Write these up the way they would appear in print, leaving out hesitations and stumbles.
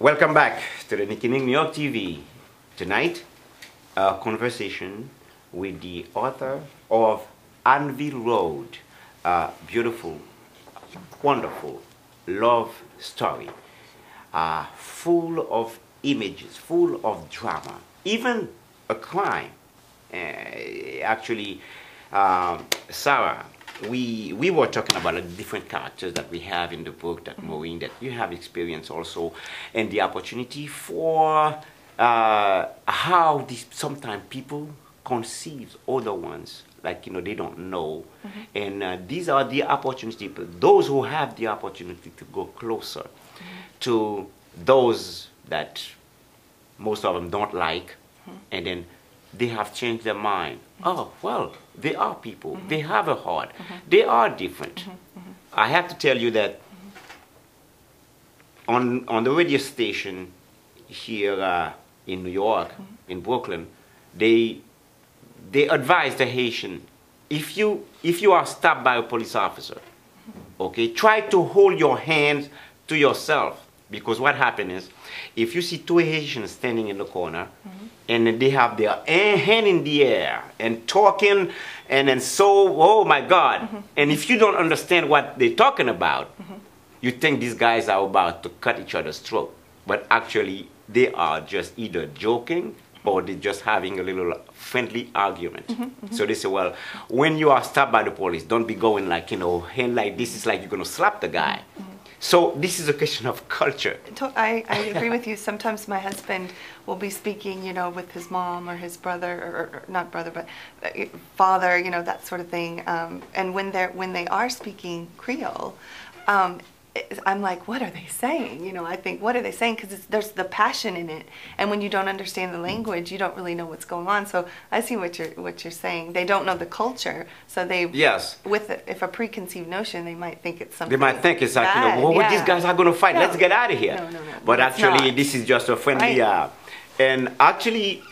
Welcome back to the NICKYNICK NY TV. Tonight, a conversation with the author of Anneville Road, a beautiful, wonderful love story, full of images, full of drama, even a crime. Actually, Sarah, we were talking about the different characters that we have in the book, that Maureen, that you have experienced also, and the opportunity for how sometimes people conceive other ones, like, they don't know. And these are the opportunity, those who have the opportunity to go closer to those that most of them don't like, and then they have changed their mind. Oh, well, they are people. They have a heart. They are different. I have to tell you that on the radio station here in New York, in Brooklyn, they advise the Haitian, if you are stopped by a police officer, okay, try to hold your hands to yourself, because what happens is, if you see two Haitians standing in the corner, and they have their hand in the air and talking, and then oh my God, and if you don't understand what they're talking about, you think these guys are about to cut each other's throat, but actually they are just either joking or they're just having a little friendly argument. So they say, well, when you are stopped by the police, don't be going like, hand like this, is like you're going to slap the guy. So this is a question of culture. I agree with you. Sometimes my husband will be speaking, with his mom or his brother, or not brother, but father, that sort of thing. And when they are speaking Creole, I'm like, what are they saying? I think, what are they saying? Because there's the passion in it, and when you don't understand the language, you don't really know what's going on. So I see what you're saying. They don't know the culture, so they if a preconceived notion, they might think it's something. They might think it's like, what these guys are going to fight? No. Let's get out of here. No. But actually, this is just a friendly. And actually,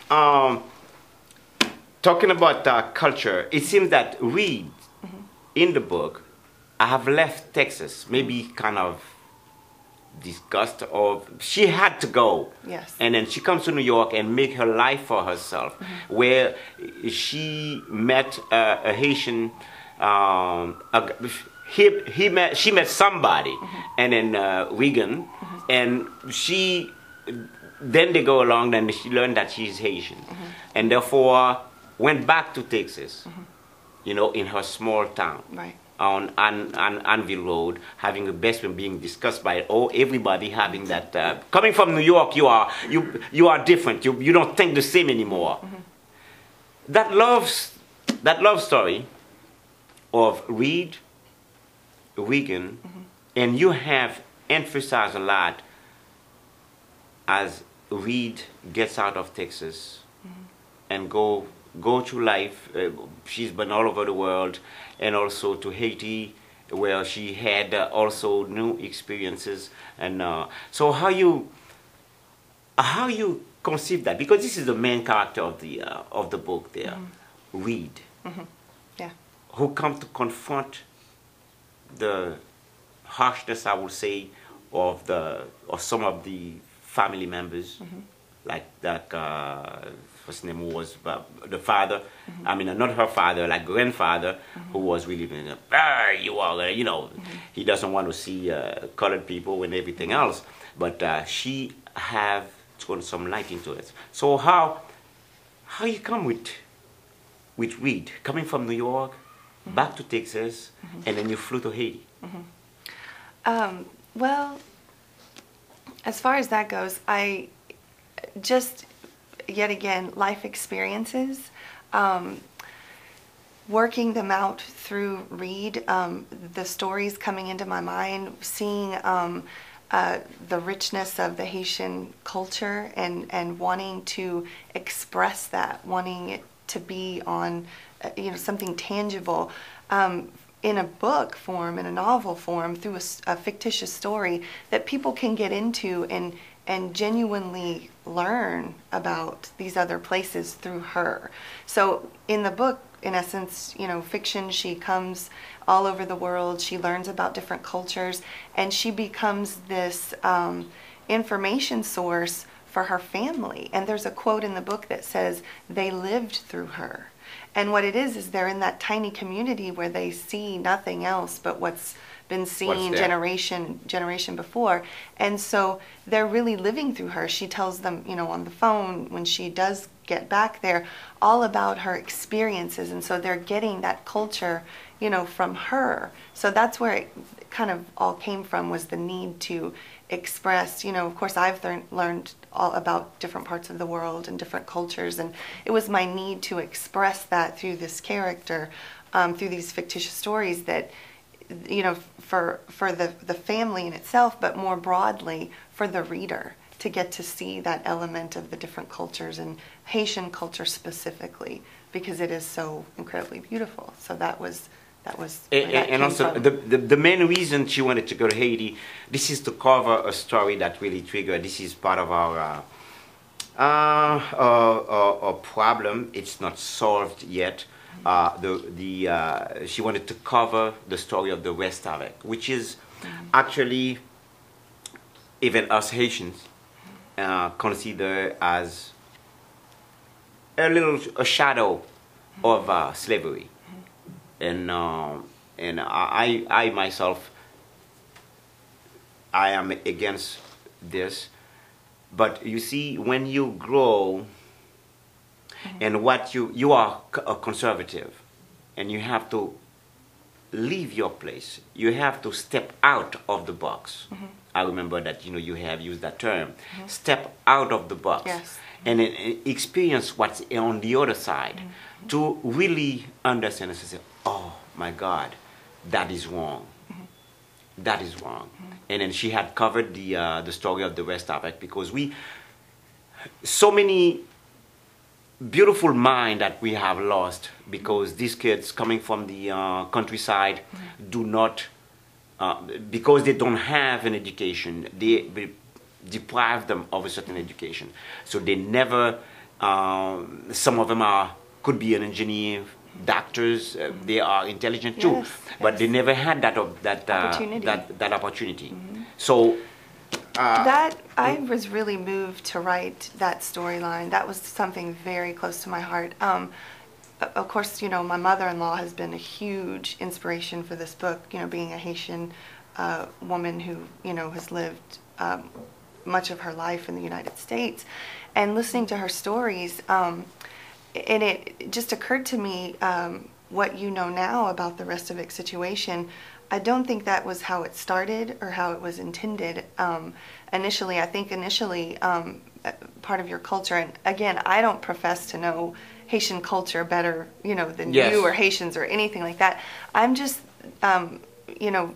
talking about culture, it seems that Reed in the book, I have left Texas, maybe kind of disgusted, or she had to go. Yes. And then she comes to New York and make her life for herself, where she met a Haitian, she met somebody, and then Regan, and then they go along, and she learned that she's Haitian, and therefore went back to Texas, in her small town. Right. On Anneville Road, having a best friend being discussed by everybody, having that coming from New York, you are different. You don't think the same anymore. That love story of Reed, Regan, and you have emphasized a lot as Reed gets out of Texas and go through life. She's been all over the world, and also to Haiti, where she had also new experiences. And so how you conceive that? Because this is the main character of the book there, Reed, who come to confront the harshness, I would say, of some of the family members, like that. First name was the father. I mean, not her father, like grandfather, who was really, you are, he doesn't want to see colored people and everything else. But she have thrown some light into it. So how you come with Reed, coming from New York, back to Texas, and then you flew to Haiti? Well, as far as that goes, I just, yet again, life experiences, working them out through Reed, the stories coming into my mind, seeing the richness of the Haitian culture, and wanting to express that, wanting it to be on, something tangible, in a book form, in a novel form, through a fictitious story that people can get into and genuinely learn about these other places through her. So in the book, in essence, fiction, she comes all over the world, she learns about different cultures, and she becomes this information source for her family. And there's a quote in the book that says they lived through her. And what it is they're in that tiny community where they see nothing else but what's been seen generation before. And so they're really living through her. She tells them, you know, on the phone when she does get back there, all about her experiences. And so they're getting that culture, you know, from her. So that's where it kind of all came from, was the need to express, you know, of course I've learned all about different parts of the world and different cultures, and it was my need to express that through this character, through these fictitious stories that, you know, for the family in itself, but more broadly for the reader to get to see that element of the different cultures, and Haitian culture specifically, because it is so incredibly beautiful. So that was and also the main reason she wanted to go to Haiti, this is to cover a story that really triggered. This is part of our problem. It's not solved yet. She wanted to cover the story of the West Avec, which is actually, even us Haitians consider as a shadow of slavery. And I myself, I am against this. But you see, when you grow, and what you are a conservative, and you have to leave your place. You have to step out of the box. I remember that, you know, you have used that term. Step out of the box. Yes. And experience what's on the other side, to really understand and say, oh my God, that is wrong. That is wrong. And then she had covered the story of the West Avec, because so many beautiful mind that we have lost, because these kids coming from the countryside do not, because they don't have an education, they deprive them of a certain education. So they never, some of them could be an engineer, doctors, they are intelligent too, yes, but they never had that opportunity. So that I was really moved to write that storyline. That was something very close to my heart. Of course, you know, my mother-in-law has been a huge inspiration for this book, you know, being a Haitian woman who, you know, has lived much of her life in the United States, and listening to her stories, and it just occurred to me, what you know now about the Restovic situation, I don't think that was how it started or how it was intended initially. I think initially part of your culture, and again, I don't profess to know Haitian culture better, you know, than you or Haitians or anything like that. I'm just, you know,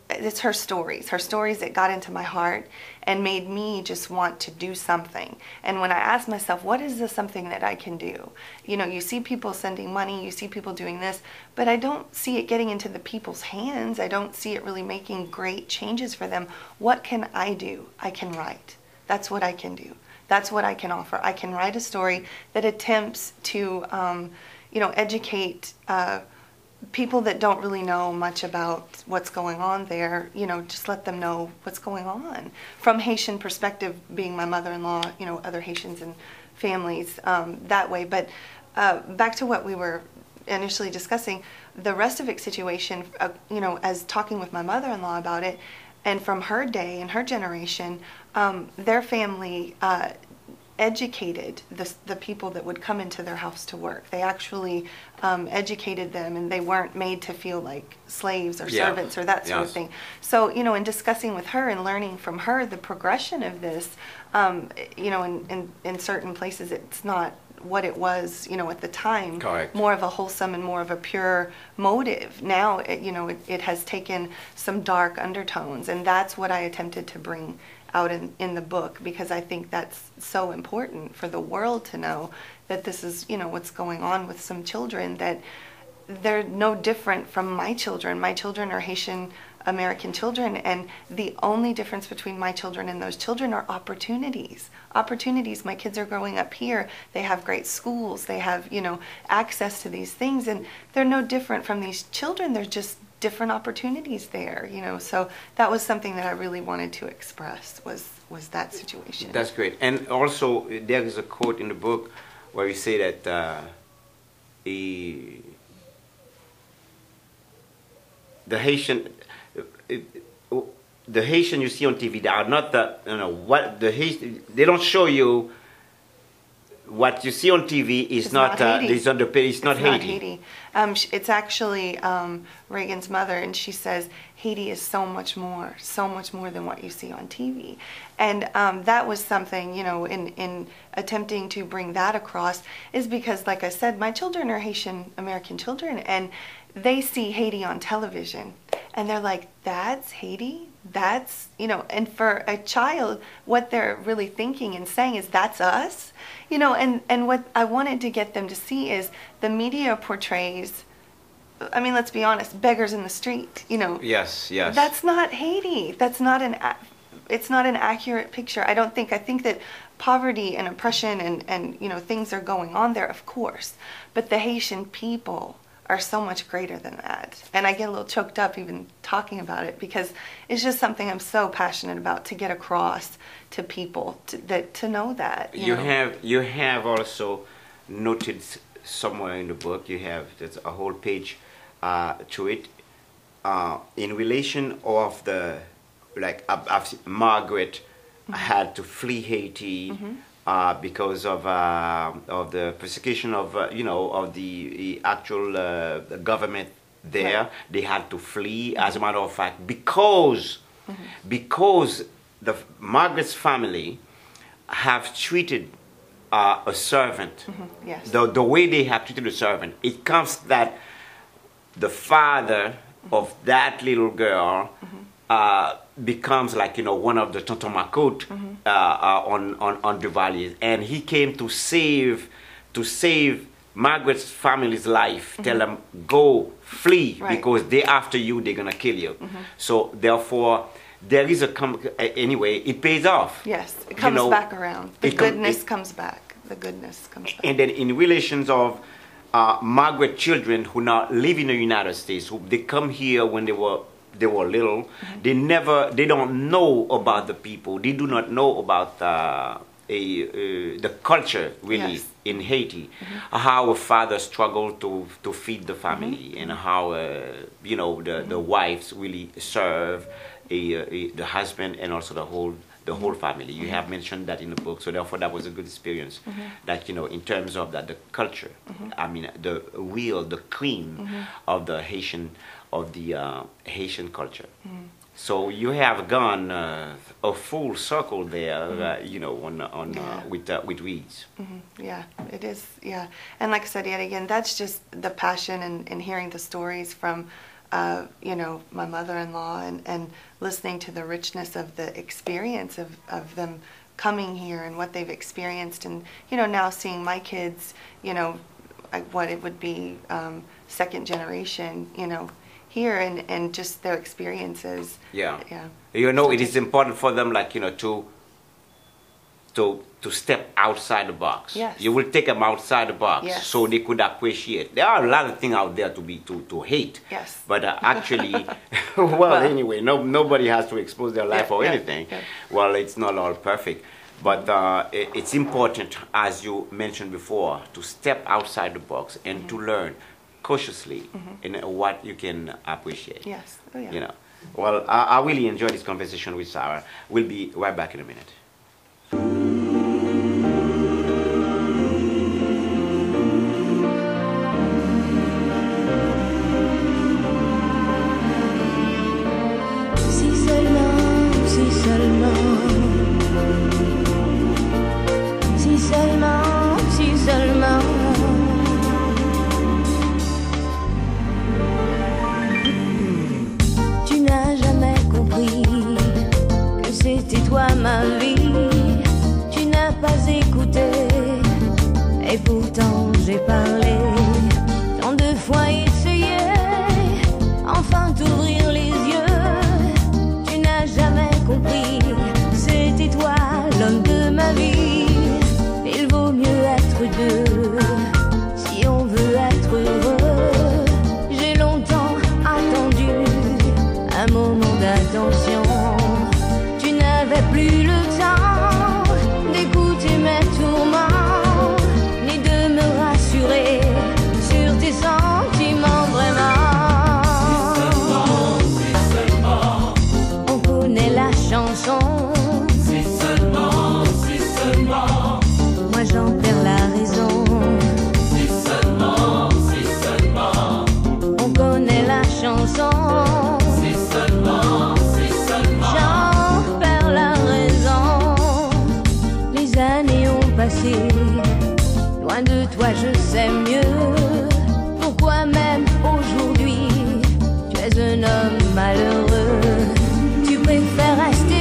it's her stories that got into my heart and made me just want to do something. And when I asked myself, what is this something that I can do? You know, you see people sending money, you see people doing this, but I don't see it getting into the people's hands. I don't see it really making great changes for them. What can I do? I can write. That's what I can do. That's what I can offer. I can write a story that attempts to, you know, educate people that don't really know much about what's going on there, you know, just let them know what's going on. From Haitian perspective, being my mother-in-law, you know, other Haitians and families that way. But back to what we were initially discussing, the Restovic situation, you know, as talking with my mother-in-law about it, and from her day and her generation, their family educated the people that would come into their house to work. They actually educated them, and they weren't made to feel like slaves or servants or that sort of thing. So, you know, in discussing with her and learning from her the progression of this, you know, in certain places it's not what it was, you know, at the time. Correct. More of a wholesome and more of a pure motive. Now, you know, it has taken some dark undertones, and that's what I attempted to bring out in the book, because I think that's so important for the world to know that this is, you know, what's going on with some children, that they're no different from my children. My children are Haitian American children, and the only difference between my children and those children are opportunities. Opportunities. My kids are growing up here. They have great schools. They have, you know, access to these things, and they're no different from these children. They're just different opportunities there, you know. So that was something that I really wanted to express, was that situation. That's great. And also, there is a quote in the book where you say that the Haitian you see on TV, they are not the, you know, what the Haitian, they don't show you what you see on TV is not Haiti. It's not Haiti. It's not Haiti. It's actually Reagan's mother, and she says Haiti is so much more than what you see on TV. And that was something, you know, in attempting to bring that across, is because, like I said, my children are Haitian American children, and they see Haiti on television, and they're like, that's Haiti? That's, you know, and for a child, what they're really thinking and saying is, that's us? You know, and what I wanted to get them to see is the media portrays, I mean, let's be honest, beggars in the street, you know. Yes, yes. That's not Haiti. That's not it's not an accurate picture. I think that poverty and oppression and you know, things are going on there, of course, but the Haitian people are so much greater than that. And I get a little choked up even talking about it, because it's just something I'm so passionate about to get across to people, to know that. You have also noted somewhere in the book, there's a whole page to it, in relation of the, like, Margaret had to flee Haiti, because of the persecution of you know, of the actual government there. Right. They had to flee. As a matter of fact, because the Margaret's family have treated a servant, yes, the way they have treated a servant, it comes that the father of that little girl becomes, like, you know, one of the Tonton Macoute on the valley, and he came to save Margaret's family's life. Tell them, go, flee, right, because they after you, they're gonna kill you. So therefore, there is anyway, it pays off. Yes, it comes, you know, back around. The goodness comes back. The goodness comes back. And then in relations of Margaret children who now live in the United States, they come here when they were little. They don't know about the people. They do not know about the culture, really, yes, in Haiti. How a father struggled to feed the family, and how you know, the wives really serve the husband and also the whole family. You have mentioned that in the book, so therefore that was a good experience. That, you know, in terms of that, the culture, I mean, the cream of the Haitian culture. So you have gone a full circle there, you know, with Weeds. Yeah, it is. Yeah, and like I said, yet again, that's just the passion and hearing the stories from, you know, my mother-in-law, and listening to the richness of the experience of them coming here and what they've experienced, and, you know, now seeing my kids, you know, what it would be, second generation, you know, here, and just their experiences. Yeah. You know, it is important for them, like, you know, to step outside the box. Yes. You will take them outside the box, yes, so they could appreciate. There are a lot of things out there to hate. Yes. But actually, well, anyway, nobody has to expose their life or anything. Yeah. Well, it's not all perfect. But it's important, as you mentioned before, to step outside the box and to learn cautiously in what you can appreciate. Yes. Oh, yeah. You know. Well, I really enjoyed this conversation with Sarah. We'll be right back in a minute. Ma vie, tu n'as pas écouté, et pourtant j'ai parlé. Tant de fois essayé, enfin t'ouvrir les yeux. Tu n'as jamais compris, c'était toi l'homme de ma vie. Il vaut mieux être deux, si on veut être heureux. J'ai longtemps attendu chanson. Si seulement, moi j'en perds la raison. Si seulement, on connaît la chanson. Si seulement, j'en perds la raison. Les années ont passé, loin de toi je sais mieux. Pourquoi même aujourd'hui tu es un homme malheureux? Tu préfères rester